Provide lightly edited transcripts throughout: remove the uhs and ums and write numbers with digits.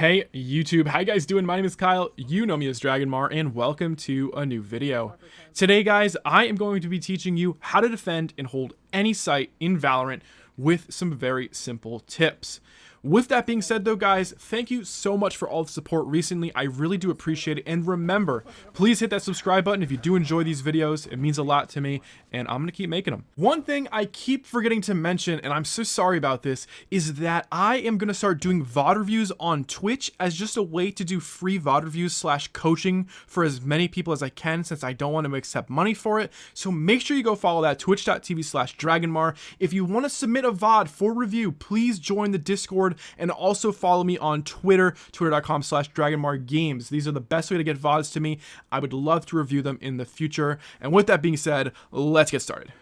Hey YouTube, how you guys doing? My name is Kyle, you know me as Dragonmar, and welcome to a new video. Today guys, I am going to be teaching you how to defend and hold any site in Valorant with some very simple tips. With that being said though guys, thank you so much for all the support recently. I really do appreciate it, and remember, please hit that subscribe button if you do enjoy these videos. It means a lot to me, and I'm gonna keep making them. One thing I keep forgetting to mention, and I'm so sorry about this, is that I am gonna start doing VoD reviews on Twitch as just a way to do free VoD reviews / coaching for as many people as I can, since I don't want to accept money for it. So make sure you go follow that, twitch.tv/Dragonmar. If you want to submit a VoD for review, please join the Discord, and also follow me on Twitter, twitter.com/DragonmarGames. These are the best way to get VoDs to me. I would love to review them in the future. And with that being said, let's get started.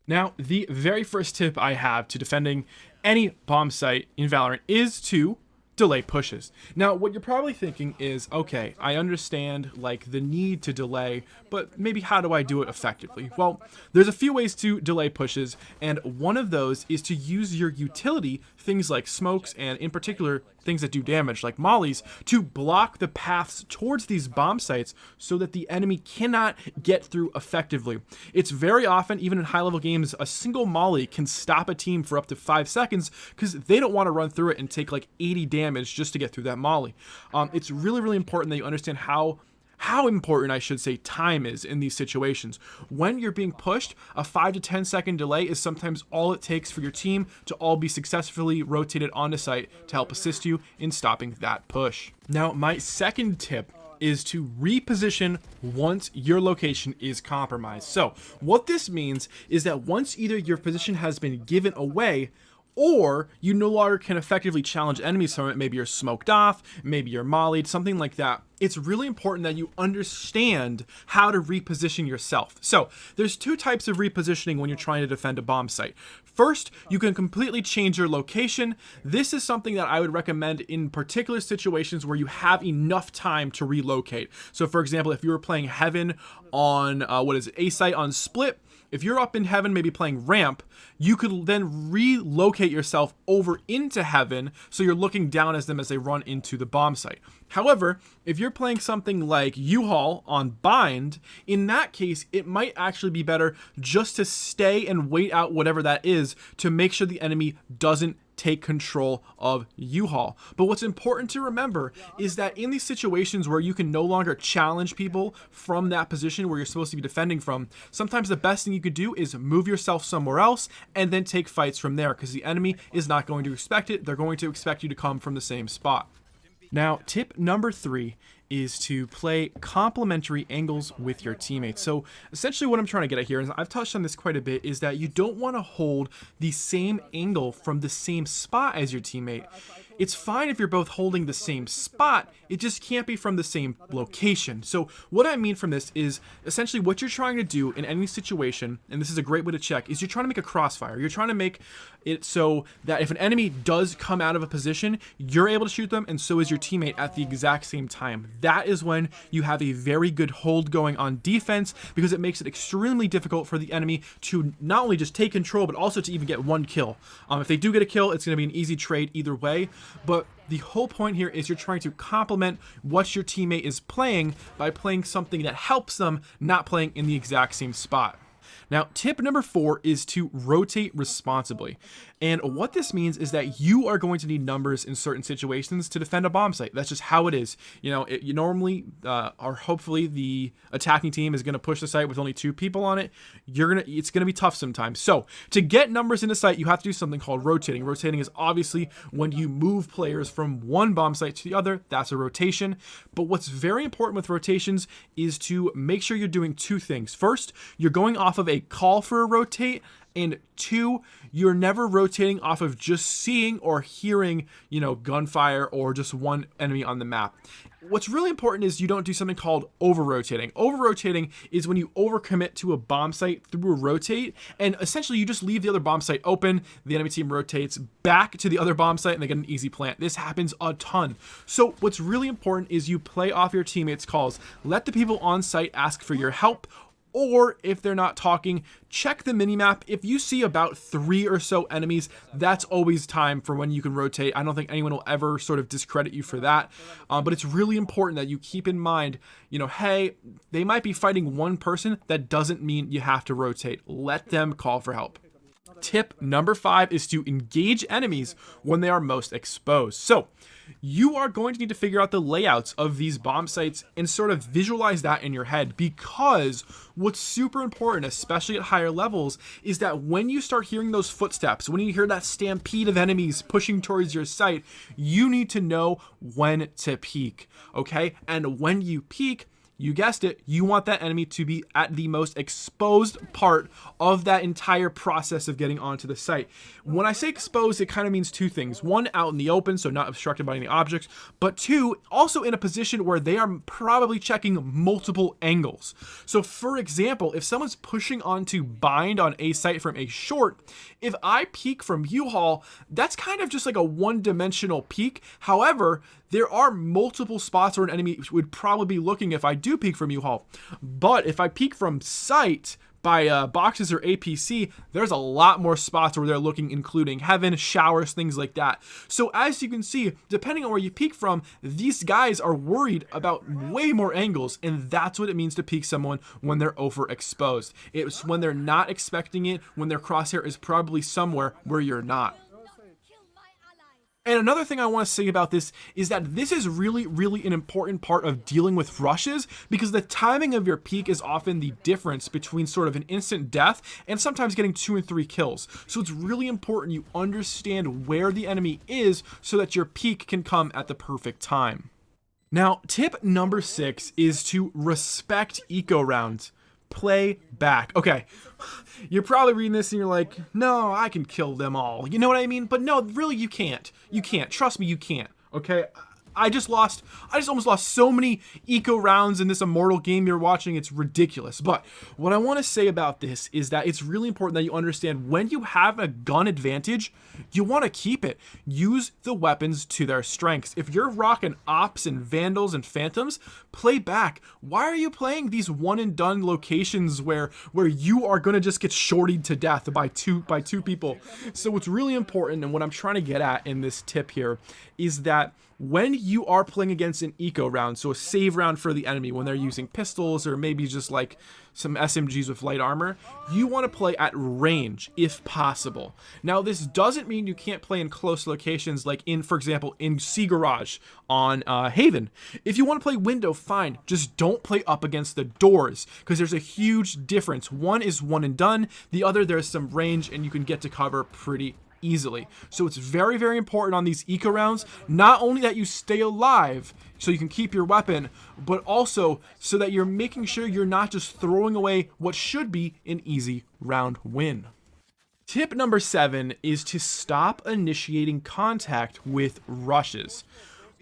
Now, the very first tip I have to defending any bomb site in Valorant is to delay pushes. Now, what you're probably thinking is, okay, I understand like the need to delay, but maybe how do I do it effectively? Well, there's a few ways to delay pushes, and one of those is to use your utility, things like smokes, and in particular, things that do damage like mollies, to block the paths towards these bomb sites so that the enemy cannot get through effectively. It's very often, even in high level games, a single molly can stop a team for up to 5 seconds because they don't want to run through it and take like 80 damage just to get through that molly. It's really important that you understand how important, I should say, time is in these situations. When you're being pushed, a 5 to 10 second delay is sometimes all it takes for your team to all be successfully rotated onto site to help assist you in stopping that push. Now, my second tip is to reposition once your location is compromised. So what this means is that once either your position has been given away, or you no longer can effectively challenge enemies from it, maybe you're smoked off, maybe you're mollied, something like that, it's really important that you understand how to reposition yourself. So there's two types of repositioning when you're trying to defend a bomb site. First, you can completely change your location. This is something that I would recommend in particular situations where you have enough time to relocate. So for example, if you were playing Heaven on, A site on Split, if you're up in Heaven, maybe playing Ramp, you could then relocate yourself over into Heaven so you're looking down as them as they run into the bomb site. However, if you're playing something like U-Haul on Bind, in that case, it might actually be better just to stay and wait out whatever that is to make sure the enemy doesn't take control of U-Haul. But what's important to remember is that in these situations where you can no longer challenge people from that position where you're supposed to be defending from, sometimes the best thing you could do is move yourself somewhere else and then take fights from there, because the enemy is not going to expect it. They're going to expect you to come from the same spot. Now, tip number 3 is to play complementary angles with your teammates. So essentially what I'm trying to get at here, and I've touched on this quite a bit, is that you don't want to hold the same angle from the same spot as your teammate. It's fine if you're both holding the same spot, it just can't be from the same location. So what I mean from this is essentially what you're trying to do in any situation, and this is a great way to check, is you're trying to make a crossfire. You're trying to make it so that if an enemy does come out of a position, you're able to shoot them, and so is your teammate at the exact same time. That is when you have a very good hold going on defense, because it makes it extremely difficult for the enemy to not only just take control, but also to even get one kill. If they do get a kill, it's going to be an easy trade either way. But the whole point here is you're trying to complement what your teammate is playing by playing something that helps them, not playing in the exact same spot. Now, tip number 4 is to rotate responsibly. And what this means is that you are going to need numbers in certain situations to defend a bomb site. That's just how it is. You know, you normally, or hopefully the attacking team is going to push the site with only 2 people on it. It's going to be tough sometimes. So to get numbers in the site, you have to do something called rotating. Rotating is obviously when you move players from one bomb site to the other. That's a rotation. But what's very important with rotations is to make sure you're doing 2 things. First, you're going off of a call for a rotate, and 2, you're never rotating off of just seeing or hearing, gunfire or just one enemy on the map. What's really important is you don't do something called over-rotating. Over-rotating is when you overcommit to a bomb site through a rotate, and essentially you just leave the other bomb site open, the enemy team rotates back to the other bomb site, and they get an easy plant. This happens a ton. So what's really important is you play off your teammates' calls. Let the people on site ask for your help, or if they're not talking, check the minimap. If you see about 3 or so enemies, that's always time for when you can rotate. I don't think anyone will ever sort of discredit you for that, but it's really important that you keep in mind, you know, hey, they might be fighting one person. That doesn't mean you have to rotate. Let them call for help. Tip number 5 is to engage enemies when they are most exposed. So you are going to need to figure out the layouts of these bomb sites and sort of visualize that in your head, because what's super important, especially at higher levels, is that when you start hearing those footsteps, when you hear that stampede of enemies pushing towards your site, you need to know when to peek, okay? And when you peek, you guessed it, you want that enemy to be at the most exposed part of that entire process of getting onto the site. When I say exposed, it kind of means 2 things. 1, out in the open, so not obstructed by any objects, but 2, also in a position where they are probably checking multiple angles. So for example, if someone's pushing onto bind on a site from a short, if I peek from U-Haul, that's kind of just like a one-dimensional peek. However, there are multiple spots where an enemy would probably be looking if I do peek from U-Haul. But if I peek from site by boxes or APC, there's a lot more spots where they're looking, including heaven, showers, things like that. So as you can see, depending on where you peek from, these guys are worried about way more angles, and that's what it means to peek someone when they're overexposed. It's when they're not expecting it, when their crosshair is probably somewhere where you're not. And another thing I want to say about this is that this is really, really an important part of dealing with rushes, because the timing of your peek is often the difference between sort of an instant death and sometimes getting 2 and 3 kills. So it's really important you understand where the enemy is so that your peek can come at the perfect time. Now, tip number 6 is to respect eco rounds. Play back. Okay, you're probably reading this and you're like, no, I can kill them all. You know what I mean? But no, really, you can't. You can't. Trust me, you can't. Okay? I just almost lost so many eco rounds in this immortal game you're watching. It's ridiculous. But what I want to say about this is that it's really important that you understand when you have a gun advantage, you want to keep it. Use the weapons to their strengths. If you're rocking ops and vandals and phantoms, play back. Why are you playing these one and done locations where you are going to just get shortied to death by two people? So what's really important, and what I'm trying to get at in this tip here, is that when you are playing against an eco round, so a save round for the enemy, when they're using pistols or maybe just like some SMGs with light armor, you want to play at range if possible. Now, this doesn't mean you can't play in close locations, like in, for example, in C Garage on Haven. If you want to play window, fine. Just don't play up against the doors, because there's a huge difference. One is one and done. The other, there's some range and you can get to cover pretty easily. So it's very, very important on these eco rounds, not only that you stay alive so you can keep your weapon, but also so that you're making sure you're not just throwing away what should be an easy round win. Tip number 7 is to stop initiating contact with rushes.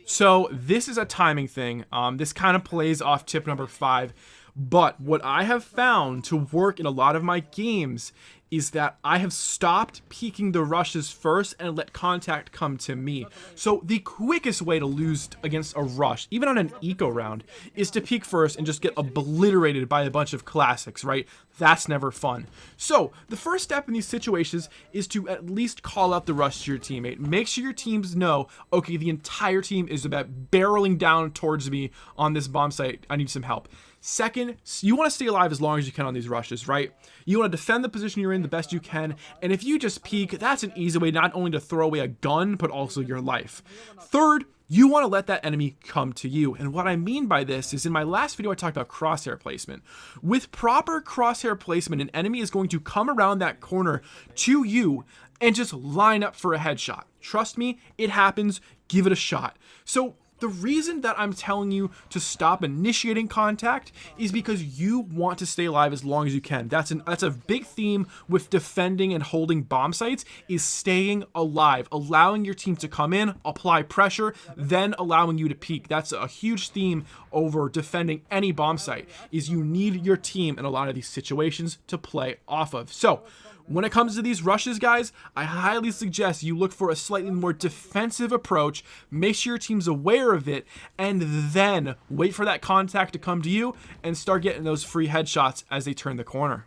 So this is a timing thing. This kind of plays off tip number 5. But what I have found to work in a lot of my games is that I have stopped peeking the rushes first and let contact come to me. So the quickest way to lose against a rush, even on an eco round, is to peek first and just get obliterated by a bunch of classics, right? That's never fun. So the first step in these situations is to at least call out the rush to your teammate. Make sure your teams know, okay, the entire team is about barreling down towards me on this bomb site. I need some help. Second, you want to stay alive as long as you can on these rushes, right? You want to defend the position you're in the best you can, and if you just peek, that's an easy way not only to throw away a gun, but also your life. Third, you want to let that enemy come to you. And what I mean by this is, in my last video, I talked about crosshair placement. With proper crosshair placement, an enemy is going to come around that corner to you and just line up for a headshot. Trust me, it happens. Give it a shot. So the reason that I'm telling you to stop initiating contact is because you want to stay alive as long as you can. That's a big theme with defending and holding bomb sites, is staying alive, allowing your team to come in, apply pressure, then allowing you to peek. That's a huge theme over defending any bomb site, is you need your team in a lot of these situations to play off of. So When it comes to these rushes, guys, I highly suggest you look for a slightly more defensive approach, make sure your team's aware of it, and then wait for that contact to come to you and start getting those free headshots as they turn the corner.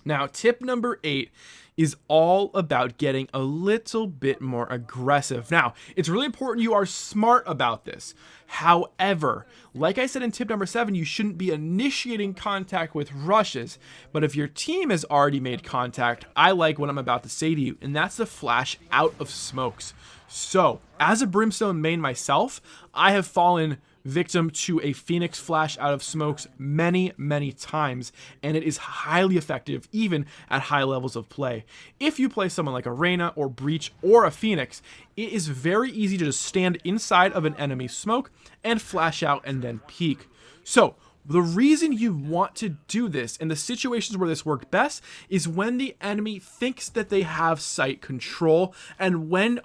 Now, tip number 8 is all about getting a little bit more aggressive. Now, it's really important you are smart about this. However, like I said in tip number 7, you shouldn't be initiating contact with rushes. But if your team has already made contact, I like what I'm about to say to you, and that's the flash out of smokes. So, as a Brimstone main myself, I have fallen victim to a Phoenix flash out of smokes many times, and it is highly effective even at high levels of play. If you play someone like a Reyna or Breach or a Phoenix, it is very easy to just stand inside of an enemy smoke and flash out and then peek. So the reason you want to do this and the situations where this worked best is when the enemy thinks that they have site control, and when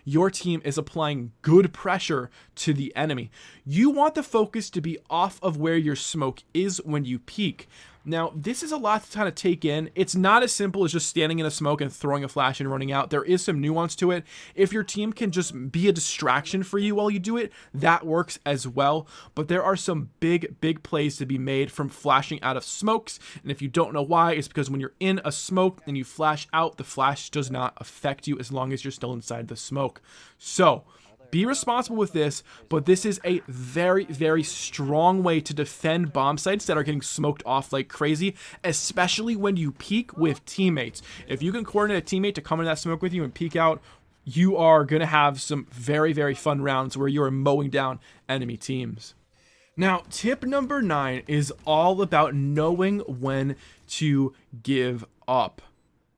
your team is applying good pressure to the enemy. You want the focus to be off of where your smoke is when you peek. Now, this is a lot to kind of take in. It's not as simple as just standing in a smoke and throwing a flash and running out. There is some nuance to it. If your team can just be a distraction for you while you do it, that works as well. But there are some big plays to be made from flashing out of smokes. And if you don't know why, it's because when you're in a smoke and you flash out, the flash does not affect you as long as you're still inside the smoke. So be responsible with this, but this is a very strong way to defend bomb sites that are getting smoked off like crazy, especially when you peek with teammates. If you can coordinate a teammate to come into that smoke with you and peek out, you are going to have some very fun rounds where you are mowing down enemy teams. Now, tip number 9 is all about knowing when to give up.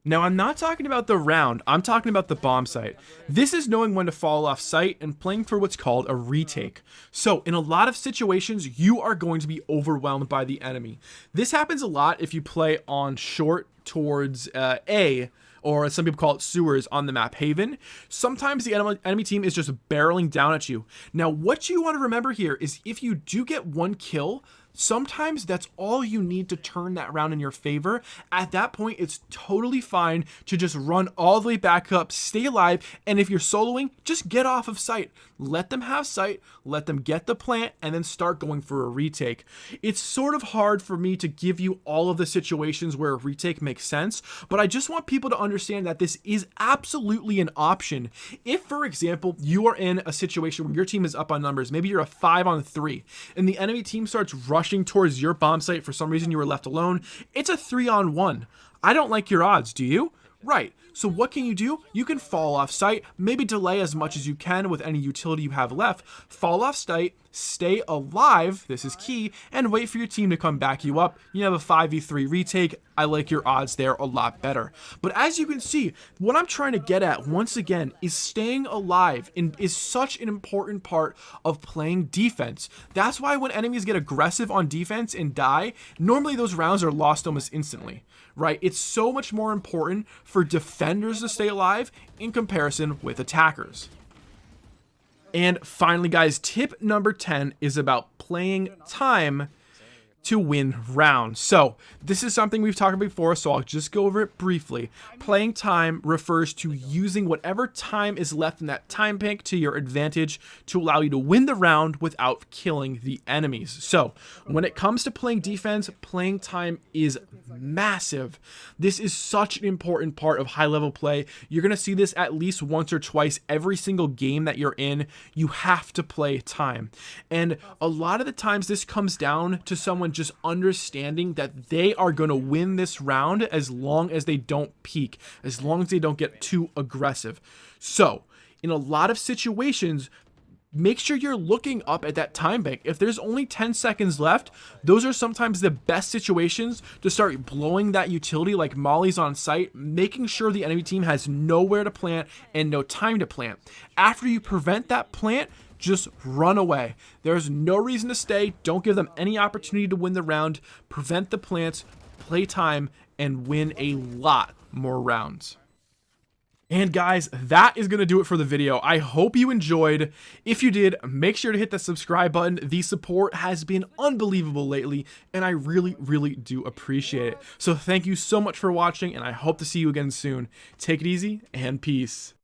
Now, I'm not talking about the round, I'm talking about the bomb site. This is knowing when to fall off site and playing for what's called a retake. So, in a lot of situations, you are going to be overwhelmed by the enemy. This happens a lot if you play on short towards A, or some people call it sewers on the map Haven. Sometimes the enemy team is just barreling down at you. Now, what you want to remember here is if you do get one kill, sometimes that's all you need to turn that round in your favor. At that point, it's totally fine to just run all the way back up, stay alive, and if you're soloing, just get off of sight. Let them have sight, let them get the plant, and then start going for a retake. It's sort of hard for me to give you all of the situations where a retake makes sense, but I just want people to understand that this is absolutely an option. If, for example, you are in a situation where your team is up on numbers, maybe you're a 5-on-3, and the enemy team starts rushing towards your bomb site, for some reason you were left alone, it's a 3-on-1. I don't like your odds, do you? Right. So what can you do? You can fall off site, maybe delay as much as you can with any utility you have left, fall off site, stay alive, this is key, and wait for your team to come back you up. You have a 5v3 retake. I like your odds there a lot better. But as you can see, what I'm trying to get at, once again, is staying alive and is such an important part of playing defense. That's why when enemies get aggressive on defense and die, normally those rounds are lost almost instantly, right? It's so much more important for defenders to stay alive in comparison with attackers. And finally, guys, tip number 10 is about playing time to win rounds. So this is something we've talked about before, so I'll just go over it briefly. Playing time refers to using whatever time is left in that time bank to your advantage to allow you to win the round without killing the enemies. So when it comes to playing defense, playing time is massive. This is such an important part of high level play. You're going to see this at least once or twice every single game that you're in. You have to play time. And a lot of the times this comes down to someone just understanding that they are going to win this round as long as they don't peak, as long as they don't get too aggressive. So in a lot of situations, make sure you're looking up at that time bank. If there's only 10 seconds left, those are sometimes the best situations to start blowing that utility like mollies on site, making sure the enemy team has nowhere to plant and no time to plant. After you prevent that plant, just run away. There's no reason to stay. Don't give them any opportunity to win the round. Prevent the plants, play time, and win a lot more rounds. And guys, that is going to do it for the video. I hope you enjoyed. If you did, make sure to hit that subscribe button. The support has been unbelievable lately, and I really, really do appreciate it. So thank you so much for watching, and I hope to see you again soon. Take it easy, and peace.